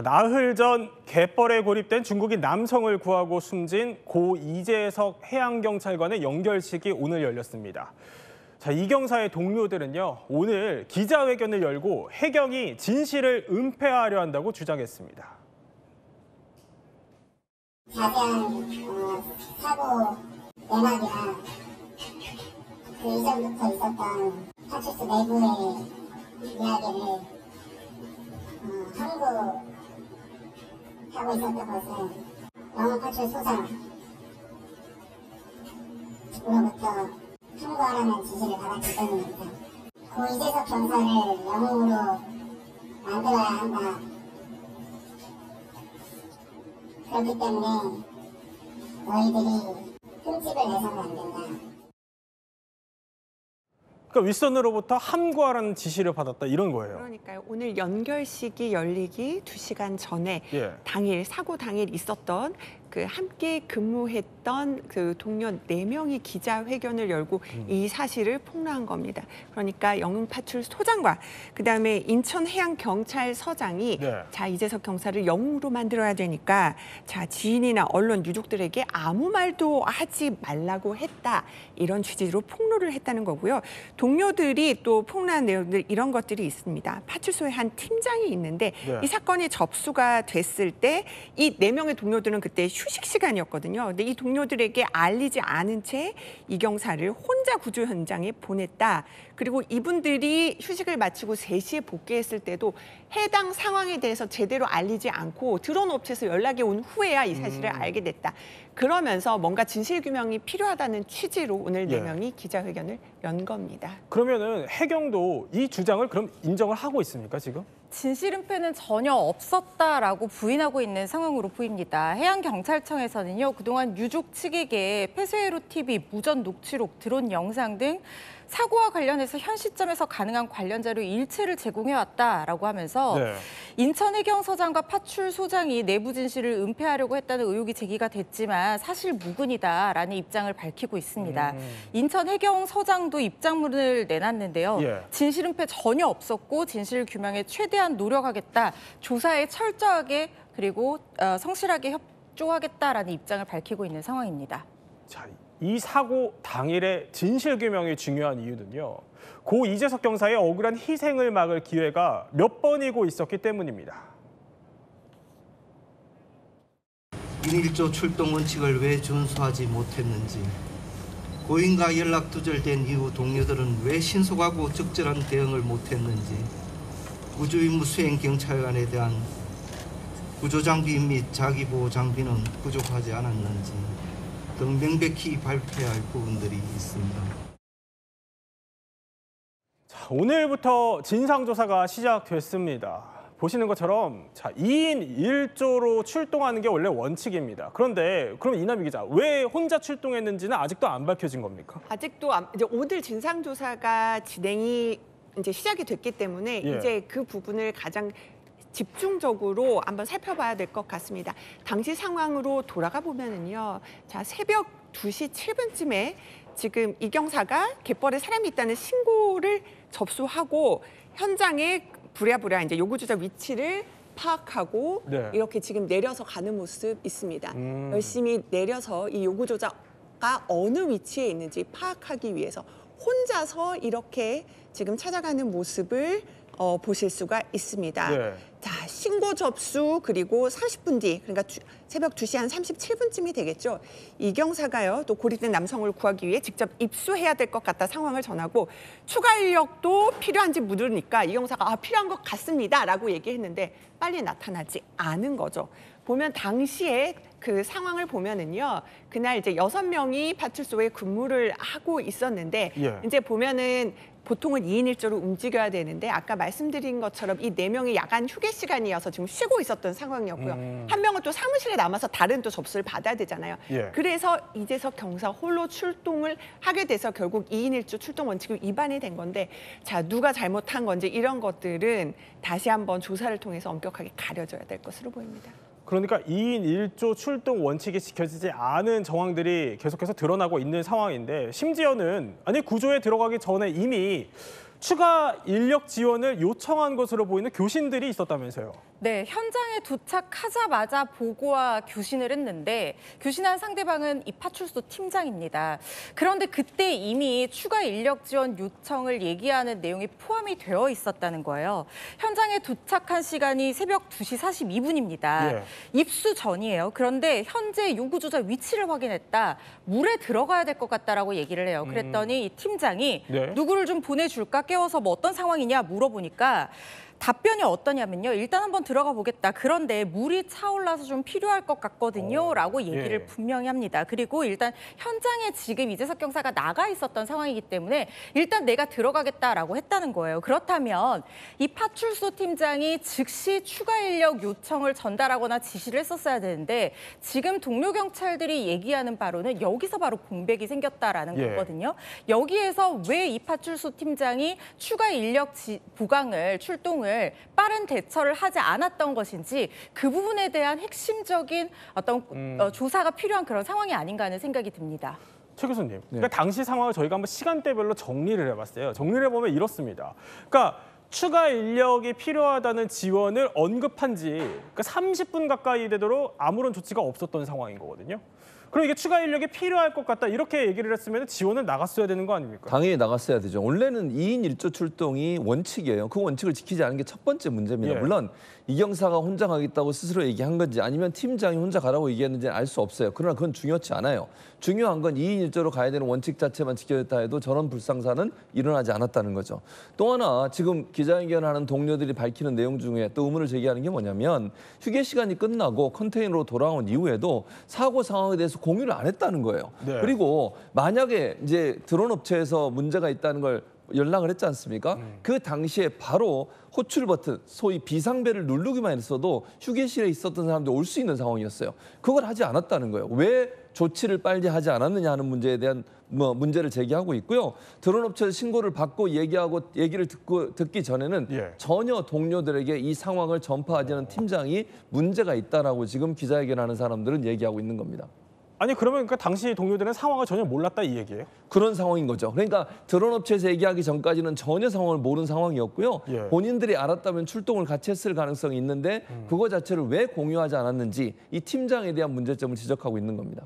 나흘 전 갯벌에 고립된 중국인 남성을 구하고 숨진 고 이재석 해양경찰관의 연결식이 오늘 열렸습니다. 이 경사의 동료들은요, 오늘 기자회견을 열고 해경이 진실을 은폐하려 한다고 주장했습니다. 자세한 사고 내막이나 그 이전부터 있었던 파출소 내부의 이야기를 항고하고 있었던 것은 영업파출소장으로부터 항고하라는 지시를 받았기 때문입니다. 고 이재석 경사를 영웅으로 만들어야 한다. 그렇기 때문에 너희들이 흠집을 내서는 안 된다. 그러니까 윗선으로부터 함구하라는 지시를 받았다 이런 거예요. 그러니까요. 오늘 연결식이 열리기 2시간 전에 당일 사고 당일 있었던 그 함께 근무했던 그 동료 4명이 기자회견을 열고 이 사실을 폭로한 겁니다. 그러니까 영흥파출소장과 그다음에 인천해양경찰서장이 자 이재석 경사를 영웅으로 만들어야 되니까 자 지인이나 언론 유족들에게 아무 말도 하지 말라고 했다. 이런 취지로 폭로를 했다는 거고요. 동료들이 또 폭로한 내용들 이런 것들이 있습니다. 파출소에 한 팀장이 있는데 이 사건이 접수가 됐을 때 이 4명의 동료들은 그때 휴식 시간이었거든요. 근데 이 동료들에게 알리지 않은 채 이 경사를 혼자 구조 현장에 보냈다. 그리고 이분들이 휴식을 마치고 3시에 복귀했을 때도 해당 상황에 대해서 제대로 알리지 않고 드론 업체에서 연락이 온 후에야 이 사실을 알게 됐다. 그러면서 뭔가 진실규명이 필요하다는 취지로 오늘 4명이 기자회견을 연 겁니다. 그러면은 해경도 이 주장을 그럼 인정을 하고 있습니까, 지금? 진실은폐는 전혀 없었다라고 부인하고 있는 상황으로 보입니다. 해양경찰청에서는요, 그동안 유족 측에게 폐쇄회로 TV, 무전 녹취록, 드론 영상 등 사고와 관련해서 현 시점에서 가능한 관련 자료 일체를 제공해왔다라고 하면서 인천해경서장과 파출소장이 내부 진실을 은폐하려고 했다는 의혹이 제기가 됐지만 사실 무근이다라는 입장을 밝히고 있습니다. 인천해경서장도 입장문을 내놨는데요. 진실 은폐 전혀 없었고 진실 규명에 최대한 노력하겠다. 조사에 철저하게 그리고 성실하게 협조하겠다라는 입장을 밝히고 있는 상황입니다. 자, 이 사고 당일의 진실규명이 중요한 이유는요. 고 이재석 경사의 억울한 희생을 막을 기회가 몇 번이고 있었기 때문입니다. 1.1조 출동 원칙을 왜 준수하지 못했는지, 고인과 연락 두절된 이후 동료들은 왜 신속하고 적절한 대응을 못했는지, 구조임무 수행 경찰관에 대한 구조장비 및 자기보호 장비는 부족하지 않았는지 등 명백히 발표해야 할 부분들이 있습니다. 자, 오늘부터 진상조사가 시작됐습니다. 보시는 것처럼 2인 1조로 출동하는 게 원래 원칙입니다. 그런데 그럼 이남희 기자, 왜 혼자 출동했는지는 아직도 안 밝혀진 겁니까? 아직도 이제 오늘 진상조사가 진행이 이제 시작이 됐기 때문에 이제 그 부분을 가장 집중적으로 한번 살펴봐야 될 것 같습니다. 당시 상황으로 돌아가 보면은요. 자, 새벽 2시 7분쯤에 지금 이 경사가 갯벌에 사람이 있다는 신고를 접수하고 현장에 부랴부랴 이제 요구조자 위치를 파악하고 이렇게 지금 내려서 가는 모습 있습니다. 열심히 내려서 이 요구조자가 어느 위치에 있는지 파악하기 위해서 혼자서 이렇게 지금 찾아가는 모습을 보실 수가 있습니다. 자, 신고 접수 그리고 30분 뒤, 그러니까 새벽 2시 한 37분쯤이 되겠죠. 이 경사가요, 또 고립된 남성을 구하기 위해 직접 입수해야 될 것 같다 상황을 전하고 추가 인력도 필요한지 물으니까 이 경사가 필요한 것 같습니다라고 얘기했는데 빨리 나타나지 않은 거죠. 보면 당시에 그 상황을 보면은요, 그날 이제 6명이 파출소에 근무를 하고 있었는데 이제 보면은 보통은 2인 1조로 움직여야 되는데 아까 말씀드린 것처럼 이 4명이 야간 휴게 시간이어서 지금 쉬고 있었던 상황이었고요. 한 명은 또 사무실에 남아서 다른 또 접수를 받아야 되잖아요. 그래서 이재석 경사 홀로 출동을 하게 돼서 결국 2인 1조 출동 원칙이 위반이 된 건데 자, 누가 잘못한 건지 이런 것들은 다시 한번 조사를 통해서 엄격하게 가려져야 될 것으로 보입니다. 그러니까 2인 1조 출동 원칙이 지켜지지 않은 정황들이 계속해서 드러나고 있는 상황인데 심지어는 아니 구조에 들어가기 전에 이미 추가 인력 지원을 요청한 것으로 보이는 교신들이 있었다면서요. 네, 현장에 도착하자마자 보고와 교신을 했는데 교신한 상대방은 이 파출소 팀장입니다. 그런데 그때 이미 추가 인력 지원 요청을 얘기하는 내용이 포함이 되어 있었다는 거예요. 현장에 도착한 시간이 새벽 2시 42분입니다. 예. 입수 전이에요. 그런데 현재 요구조사 위치를 확인했다. 물에 들어가야 될 것 같다라고 얘기를 해요. 그랬더니 이 팀장이 네. 누구를 좀 보내줄까? 깨워서 뭐 어떤 상황이냐 물어보니까 답변이 어떠냐면요. 일단 한번 들어가 보겠다. 그런데 물이 차올라서 좀 필요할 것 같거든요. 라고 얘기를 예. 분명히 합니다. 그리고 일단 현장에 지금 이재석 경사가 나가 있었던 상황이기 때문에 일단 내가 들어가겠다라고 했다는 거예요. 그렇다면 이 파출소 팀장이 즉시 추가 인력 요청을 전달하거나 지시를 했었어야 되는데 지금 동료 경찰들이 얘기하는 바로는 여기서 바로 공백이 생겼다라는 예. 거거든요. 여기에서 왜 이 파출소 팀장이 추가 인력 보강을 출동을 빠른 대처를 하지 않았던 것인지 그 부분에 대한 핵심적인 어떤 조사가 필요한 그런 상황이 아닌가 하는 생각이 듭니다. 최 교수님, 그러니까 당시 상황을 저희가 한번 시간대별로 정리를 해봤어요. 정리를 해보면 이렇습니다. 그러니까 추가 인력이 필요하다는 지원을 언급한 지 그러니까 30분 가까이 되도록 아무런 조치가 없었던 상황인 거거든요. 그럼 이게 추가 인력이 필요할 것 같다 이렇게 얘기를 했으면 지원을 나갔어야 되는 거 아닙니까? 당연히 나갔어야 되죠. 원래는 2인 1조 출동이 원칙이에요. 그 원칙을 지키지 않은 게 첫 번째 문제입니다. 예. 물론 이경사가 혼자 가겠다고 스스로 얘기한 건지 아니면 팀장이 혼자 가라고 얘기했는지는 알 수 없어요. 그러나 그건 중요치 않아요. 중요한 건 2인 1조로 가야 되는 원칙 자체만 지켜졌다 해도 저런 불상사는 일어나지 않았다는 거죠. 또 하나 지금 기자회견하는 동료들이 밝히는 내용 중에 또 의문을 제기하는 게 뭐냐면 휴게 시간이 끝나고 컨테이너로 돌아온 이후에도 사고 상황에 대해서 공유를 안 했다는 거예요. 네. 그리고 만약에 이제 드론 업체에서 문제가 있다는 걸 연락을 했지 않습니까? 그 당시에 바로 호출 버튼, 소위 비상벨을 누르기만 했어도 휴게실에 있었던 사람들이 올 수 있는 상황이었어요. 그걸 하지 않았다는 거예요. 왜 조치를 빨리 하지 않았느냐 하는 문제에 대한 문제를 제기하고 있고요. 드론 업체에서 신고를 받고 얘기를 듣기 전에는 예. 전혀 동료들에게 이 상황을 전파하지 않은 팀장이 문제가 있다라고 지금 기자회견하는 사람들은 얘기하고 있는 겁니다. 아니 그러면 그러니까 당시 동료들은 상황을 전혀 몰랐다 이 얘기예요? 그런 상황인 거죠. 그러니까 드론 업체에서 얘기하기 전까지는 전혀 상황을 모르는 상황이었고요. 예. 본인들이 알았다면 출동을 같이 했을 가능성이 있는데 그거 자체를 왜 공유하지 않았는지 이 팀장에 대한 문제점을 지적하고 있는 겁니다.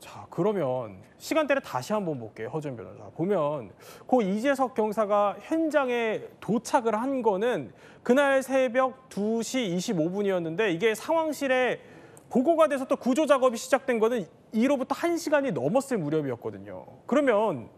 자, 그러면 시간대를 다시 한번 볼게요. 허준 변호사. 보면 고 이재석 경사가 현장에 도착을 한 거는 그날 새벽 2시 25분이었는데 이게 상황실에 보고가 돼서 또 구조 작업이 시작된 거는 이로부터 1시간이 넘었을 무렵이었거든요. 그러면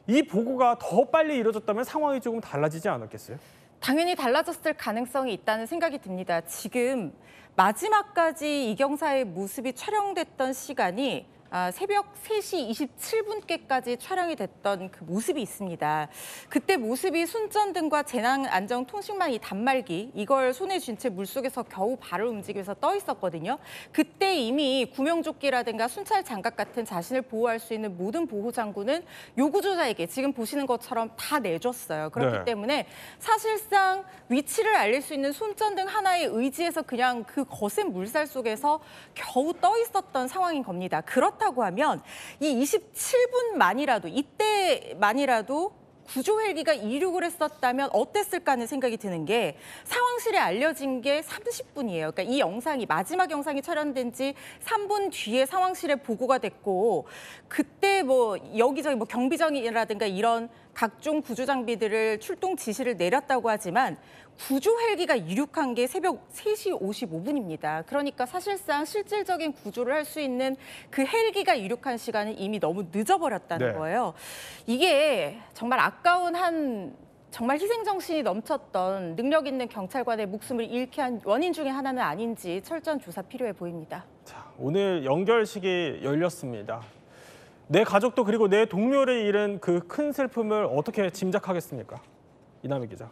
이 보고가 더 빨리 이뤄졌다면 상황이 조금 달라지지 않았겠어요? 당연히 달라졌을 가능성이 있다는 생각이 듭니다. 지금 마지막까지 이경사의 모습이 촬영됐던 시간이 새벽 3시 27분께까지 촬영이 됐던 그 모습이 있습니다. 그때 모습이 순전등과 재난안전통신망 이 단말기 이걸 손에 쥔 채 물속에서 겨우 발을 움직이면서 떠 있었거든요. 그때 이미 구명조끼라든가 순찰 장갑 같은 자신을 보호할 수 있는 모든 보호 장구는 요구조자에게 지금 보시는 것처럼 다 내줬어요. 그렇기 네. 때문에 사실상 위치를 알릴 수 있는 손전등 하나에 의지해서 그냥 그 거센 물살 속에서 겨우 떠 있었던 상황인 겁니다. 그렇다고 하면 이 27분만이라도 이때만이라도 구조 헬기가 이륙을 했었다면 어땠을까 하는 생각이 드는 게 상황실에 알려진 게 30분이에요. 그러니까 이 영상이 마지막 영상이 촬영된 지 3분 뒤에 상황실에 보고가 됐고 그때 뭐 여기저기 뭐 경비정이라든가 이런 각종 구조 장비들을 출동 지시를 내렸다고 하지만 구조 헬기가 이륙한 게 새벽 3시 55분입니다. 그러니까 사실상 실질적인 구조를 할 수 있는 그 헬기가 이륙한 시간은 이미 너무 늦어버렸다는 네. 거예요. 이게 정말 아까운 정말 희생정신이 넘쳤던 능력 있는 경찰관의 목숨을 잃게 한 원인 중에 하나는 아닌지 철저한 조사 필요해 보입니다. 자, 오늘 연결식이 열렸습니다. 내 가족도 그리고 내 동료를 잃은 그 큰 슬픔을 어떻게 짐작하겠습니까? 이남희 기자.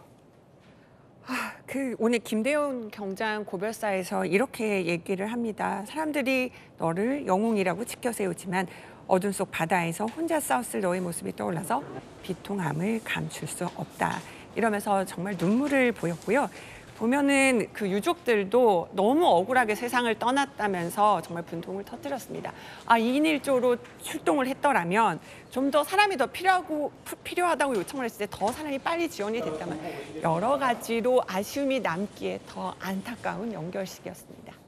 오늘 김대훈 경장 고별사에서 이렇게 얘기를 합니다. 사람들이 너를 영웅이라고 지켜세우지만 어둠 속 바다에서 혼자 싸웠을 너의 모습이 떠올라서 비통함을 감출 수 없다. 이러면서 정말 눈물을 보였고요. 보면은 그 유족들도 너무 억울하게 세상을 떠났다면서 정말 분통을 터뜨렸습니다. 2인 1조로 출동을 했더라면 좀 더 사람이 더 필요하다고 요청을 했을 때 더 사람이 빨리 지원이 됐다면 여러 가지로 아쉬움이 남기에 더 안타까운 연결식이었습니다.